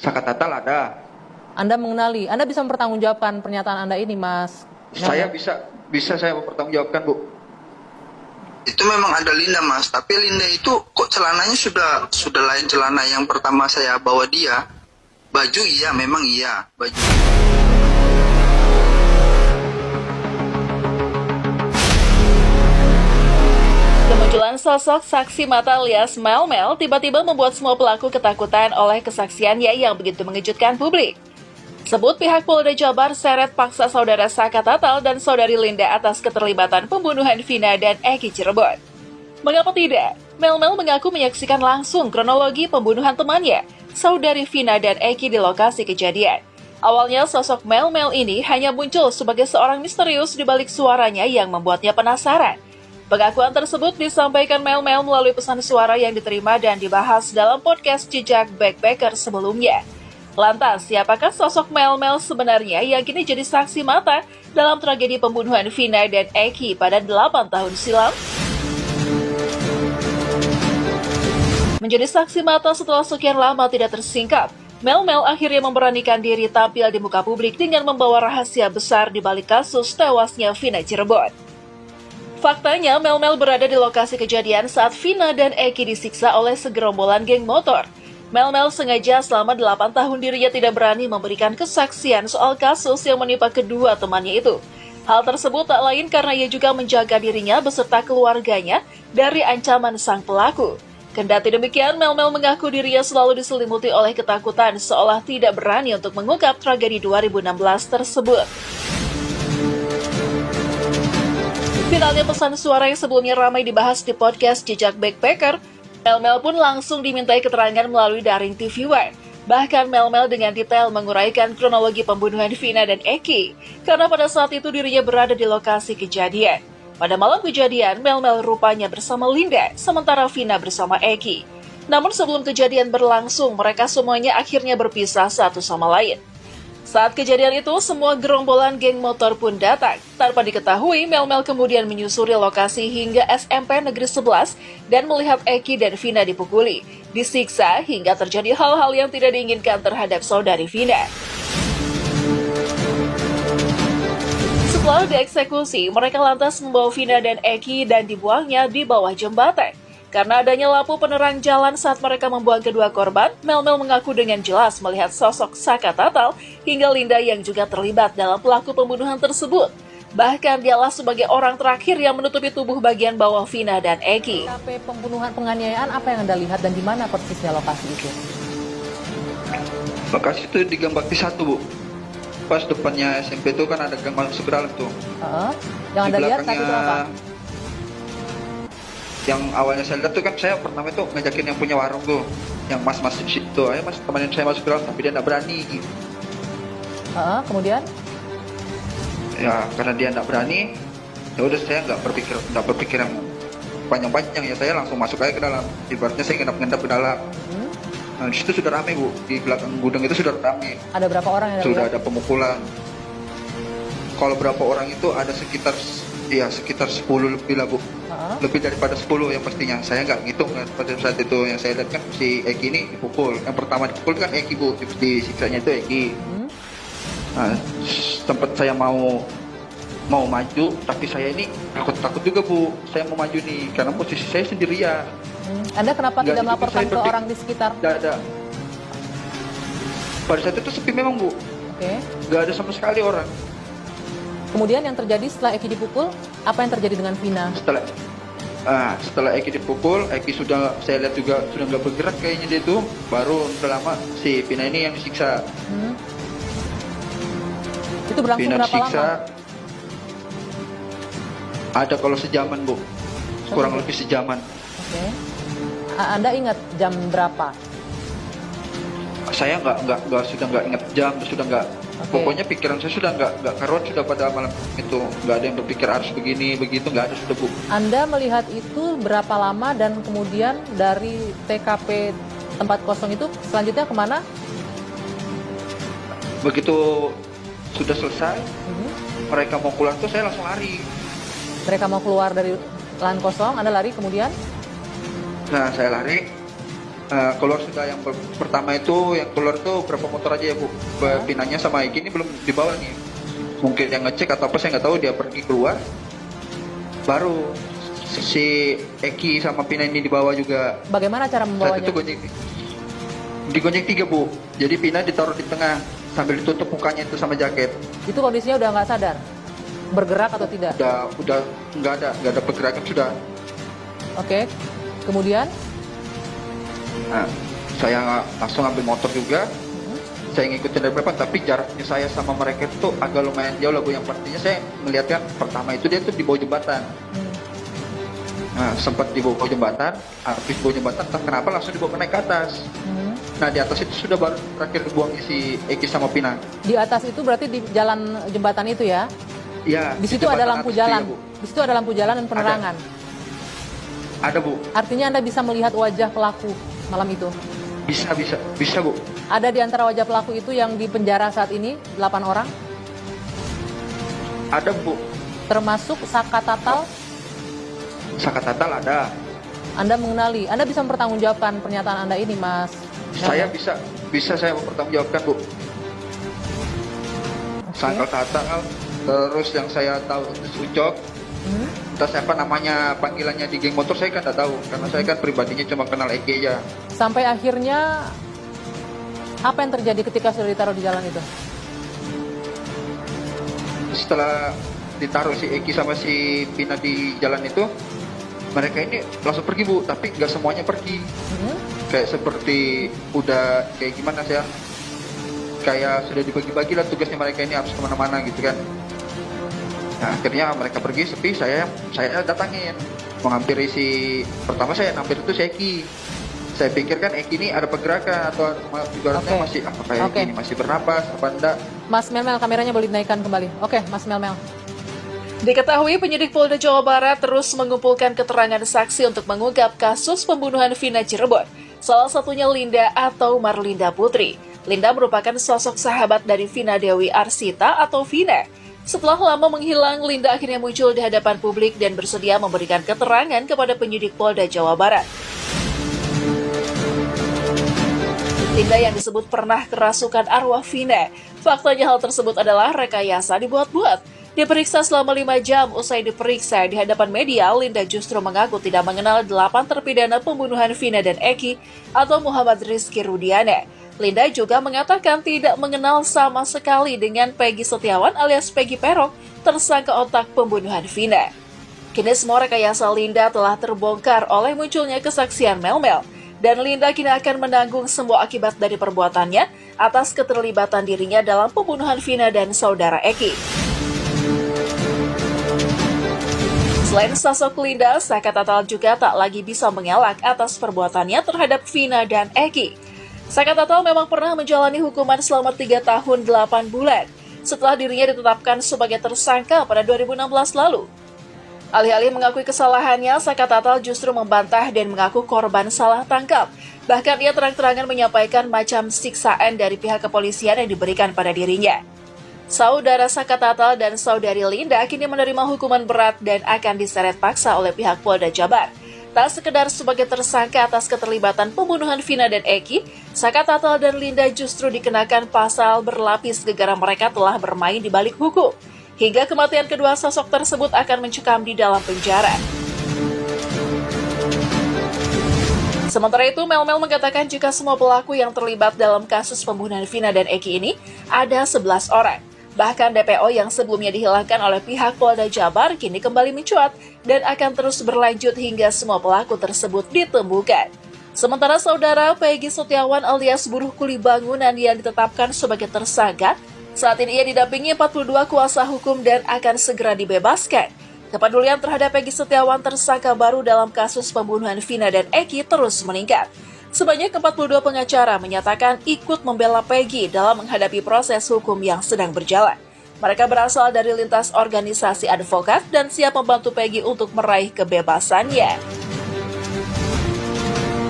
Saka Tatal ada. Anda mengenali, Anda bisa mempertanggungjawabkan pernyataan Anda ini, Mas? Saya bisa saya mempertanggungjawabkan, Bu. Itu memang ada Linda, Mas. Tapi Linda itu kok celananya sudah lain celana yang pertama saya bawa dia. Baju iya, memang iya. Baju. Kemunculan sosok saksi mata alias Mel-Mel tiba-tiba membuat semua pelaku ketakutan oleh kesaksiannya yang begitu mengejutkan publik. Sebut pihak Polda Jabar seret paksa saudara Saka Tatal dan saudari Linda atas keterlibatan pembunuhan Vina dan Eki Cirebon. Mengapa tidak? Mel-Mel mengaku menyaksikan langsung kronologi pembunuhan temannya, saudari Vina dan Eki di lokasi kejadian. Awalnya sosok Mel-Mel ini hanya muncul sebagai seorang misterius di balik suaranya yang membuatnya penasaran. Pengakuan tersebut disampaikan Mel-Mel melalui pesan suara yang diterima dan dibahas dalam podcast Jejak Backpacker sebelumnya. Lantas, siapakah sosok Mel-Mel sebenarnya yang kini jadi saksi mata dalam tragedi pembunuhan Vina dan Eki pada 8 tahun silam? Menjadi saksi mata setelah sekian lama tidak tersingkap, Mel-Mel akhirnya memberanikan diri tampil di muka publik dengan membawa rahasia besar di balik kasus tewasnya Vina Cirebon. Faktanya, Mel-Mel berada di lokasi kejadian saat Vina dan Eki disiksa oleh segerombolan geng motor. Mel-Mel sengaja selama 8 tahun dirinya tidak berani memberikan kesaksian soal kasus yang menimpa kedua temannya itu. Hal tersebut tak lain karena ia juga menjaga dirinya beserta keluarganya dari ancaman sang pelaku. Kendati demikian, Mel-Mel mengaku dirinya selalu diselimuti oleh ketakutan seolah tidak berani untuk mengungkap tragedi 2016 tersebut. Finalnya pesan suara yang sebelumnya ramai dibahas di podcast Jejak Backpacker, Mel-Mel pun langsung dimintai keterangan melalui daring TV One. Bahkan Mel-Mel dengan detail menguraikan kronologi pembunuhan Vina dan Eki, karena pada saat itu dirinya berada di lokasi kejadian. Pada malam kejadian, Mel-Mel rupanya bersama Linda, sementara Vina bersama Eki. Namun sebelum kejadian berlangsung, mereka semuanya akhirnya berpisah satu sama lain. Saat kejadian itu, semua gerombolan geng motor pun datang. Tanpa diketahui, Mel-Mel kemudian menyusuri lokasi hingga SMP Negeri 11 dan melihat Eki dan Vina dipukuli, disiksa hingga terjadi hal-hal yang tidak diinginkan terhadap saudari Vina. Setelah dieksekusi, mereka lantas membawa Vina dan Eki dan dibuangnya di bawah jembatan. Karena adanya lampu penerang jalan saat mereka membuang kedua korban, Mel-Mel mengaku dengan jelas melihat sosok Saka Tatal hingga Linda yang juga terlibat dalam pelaku pembunuhan tersebut. Bahkan dialah sebagai orang terakhir yang menutupi tubuh bagian bawah Vina dan Eki. TKP pembunuhan penganiayaan apa yang Anda lihat dan di mana persisnya lokasi itu? Lokasi itu di Gang Bakti 1, Bu. Pas depannya SMP itu kan ada gang masuk ke dalam tuh. Yang Di Anda lihat saat belakangnya- itu apa? Yang awalnya saya lihat tuh kan saya pertama itu ngajakin yang punya warung tuh, yang mas-mas di situ, ayo mas temenin saya masuk ke dalam, tapi dia nggak berani. Kemudian? Ya karena dia nggak berani, ya udah saya nggak berpikir yang panjang-panjang, ya saya langsung masuk aja ke dalam. Ibaratnya saya ngendap-ngendap ke dalam. Nah di situ sudah ramai, Bu, di belakang gudang itu sudah ramai. Ada berapa orang yang Anda Sudah lihat? ada pemukulan. Kalau berapa orang itu ada sekitar 10 lebih lah, Bu. Lebih daripada 10 yang pastinya. Saya nggak ngitung kan pada saat itu. Yang saya lihat kan si Eki ini dipukul. Yang pertama dipukul kan Eki, Bu. Disiksanya itu Eki. Nah, tempat saya mau maju, tapi saya ini takut juga, Bu. Saya mau maju nih karena posisi saya sendirian. Anda kenapa Nggak tidak gitu, melaporkan saya ke orang di sekitar? Nggak ada. Pada saat itu sepi memang, Bu. Oke. Nggak ada sama sekali orang. Kemudian yang terjadi setelah Eki dipukul, apa yang terjadi dengan Vina? Setelah Eki dipukul, Eki saya lihat juga sudah nggak bergerak kayaknya dia itu. Baru udah lama si Vina ini yang disiksa. Itu berlangsung Vina berapa disiksa. lama? Ada kalau sejaman, Bu. Kurang lebih sejaman. Oke. Anda ingat jam berapa? Saya sudah nggak ingat jam, sudah nggak. Oke. Pokoknya pikiran saya sudah nggak karuan sudah pada malam itu. Nggak ada yang berpikir harus begini begitu, nggak ada sudah, Bu. Anda melihat itu berapa lama dan kemudian dari TKP tempat kosong itu selanjutnya kemana? Begitu sudah selesai, mereka mau pulang tuh saya langsung lari. Mereka mau keluar dari lahan kosong, Anda lari kemudian? Nah saya lari, Keluar sudah yang pertama itu, yang keluar itu berapa motor aja ya Bu. Pinanya sama Eki ini belum dibawa nih. Mungkin yang ngecek atau apa saya nggak tahu, dia pergi keluar. Baru si Eki sama Pina ini dibawa juga. Bagaimana cara Saat membawanya? itu digonjeng 3 Bu. Jadi Pina ditaruh di tengah sambil ditutup mukanya itu sama jaket. Itu kondisinya udah nggak sadar? Bergerak atau tidak? Udah nggak ada pergerakan sudah. Oke. Kemudian? Nah, saya langsung ambil motor juga. Saya ngikutin dari depan, tapi jaraknya saya sama mereka itu agak lumayan jauh lah Bu. Yang pastinya saya melihatkan pertama itu dia tuh di bawah jembatan. Nah, sempat di bawah jembatan, habis bawah jembatan, entah kenapa langsung dibawa naik ke atas. Nah, di atas itu sudah baru terakhir dibuangnya si Eki sama Pina. Di atas itu berarti di jalan jembatan itu ya? Iya. Di situ ada lampu jalan. Bu. Di situ ada lampu jalan dan penerangan. Ada Bu. Artinya Anda bisa melihat wajah pelaku malam itu. Bisa Bu. Ada di antara wajah pelaku itu yang di penjara saat ini 8 orang, Ada Bu. termasuk Saka Tatal. Saka Tatal ada. Anda mengenali, Anda bisa mempertanggungjawabkan pernyataan Anda ini, Mas? Saya bisa saya mempertanggungjawabkan Bu. Saka Tatal, terus yang saya tahu itu Sucok. Entah siapa namanya, panggilannya di geng motor saya kan tidak tahu, karena saya kan pribadinya cuma kenal Eki aja. Sampai akhirnya apa yang terjadi ketika sudah ditaruh di jalan itu? Setelah ditaruh si Eki sama si Pina di jalan itu, mereka ini langsung pergi Bu, tapi nggak semuanya pergi. Kayak seperti udah kayak gimana sih ya, kayak sudah dibagi-bagi lah tugasnya mereka ini harus kemana-mana gitu kan. Nah, akhirnya mereka pergi sepi, saya datangin menghampiri pertama saya hampir itu si Eki. Saya pikir kan Eki ini ada pergerakan atau ibaratnya masih apakah Eki ini masih bernapas apa enggak. Mas Melmel, kameranya boleh dinaikkan kembali. Oke, Mas Melmel. Diketahui penyidik Polda Jawa Barat terus mengumpulkan keterangan saksi untuk mengungkap kasus pembunuhan Vina Cirebon. Salah satunya Linda atau Marlinda Putri. Linda merupakan sosok sahabat dari Vina Dewi Arsita atau Vina. Setelah lama menghilang, Linda akhirnya muncul di hadapan publik dan bersedia memberikan keterangan kepada penyidik Polda Jawa Barat. Linda yang disebut pernah kerasukan arwah Vina. Faktanya hal tersebut adalah rekayasa dibuat-buat. Diperiksa selama 5 jam, usai diperiksa di hadapan media, Linda justru mengaku tidak mengenal 8 terpidana pembunuhan Vina dan Eki atau Muhammad Rizky Rudiana. Linda juga mengatakan tidak mengenal sama sekali dengan Peggy Setiawan alias Peggy Perok, tersangka otak pembunuhan Vina. Kini semua rekayasa Linda telah terbongkar oleh munculnya kesaksian Melmel, dan Linda kini akan menanggung semua akibat dari perbuatannya atas keterlibatan dirinya dalam pembunuhan Vina dan saudara Eki. Selain sosok Linda, Saka Tatal juga tak lagi bisa mengelak atas perbuatannya terhadap Vina dan Eki. Saka Tatal memang pernah menjalani hukuman selama 3 tahun 8 bulan setelah dirinya ditetapkan sebagai tersangka pada 2016 lalu. Alih-alih mengakui kesalahannya, Saka Tatal justru membantah dan mengaku korban salah tangkap. Bahkan ia terang-terangan menyampaikan macam siksaan dari pihak kepolisian yang diberikan pada dirinya. Saudara Saka Tatal dan saudari Linda kini menerima hukuman berat dan akan diseret paksa oleh pihak Polda Jabar. Tak sekedar sebagai tersangka atas keterlibatan pembunuhan Vina dan Eki, Saka Tatal dan Linda justru dikenakan pasal berlapis gegara mereka telah bermain di balik hukum. Hingga kematian kedua sosok tersebut akan mencekam di dalam penjara. Sementara itu, Melmel mengatakan jika semua pelaku yang terlibat dalam kasus pembunuhan Vina dan Eki ini ada 11 orang. Bahkan DPO yang sebelumnya dihilangkan oleh pihak Polda Jabar kini kembali mencuat dan akan terus berlanjut hingga semua pelaku tersebut ditemukan. Sementara saudara Peggy Setiawan alias buruh kuli bangunan yang ditetapkan sebagai tersangka, saat ini ia didampingi 42 kuasa hukum dan akan segera dibebaskan. Kepedulian terhadap Peggy Setiawan tersangka baru dalam kasus pembunuhan Vina dan Eki terus meningkat. Sebanyak 42 pengacara menyatakan ikut membela Peggy dalam menghadapi proses hukum yang sedang berjalan. Mereka berasal dari lintas organisasi advokat dan siap membantu Peggy untuk meraih kebebasannya.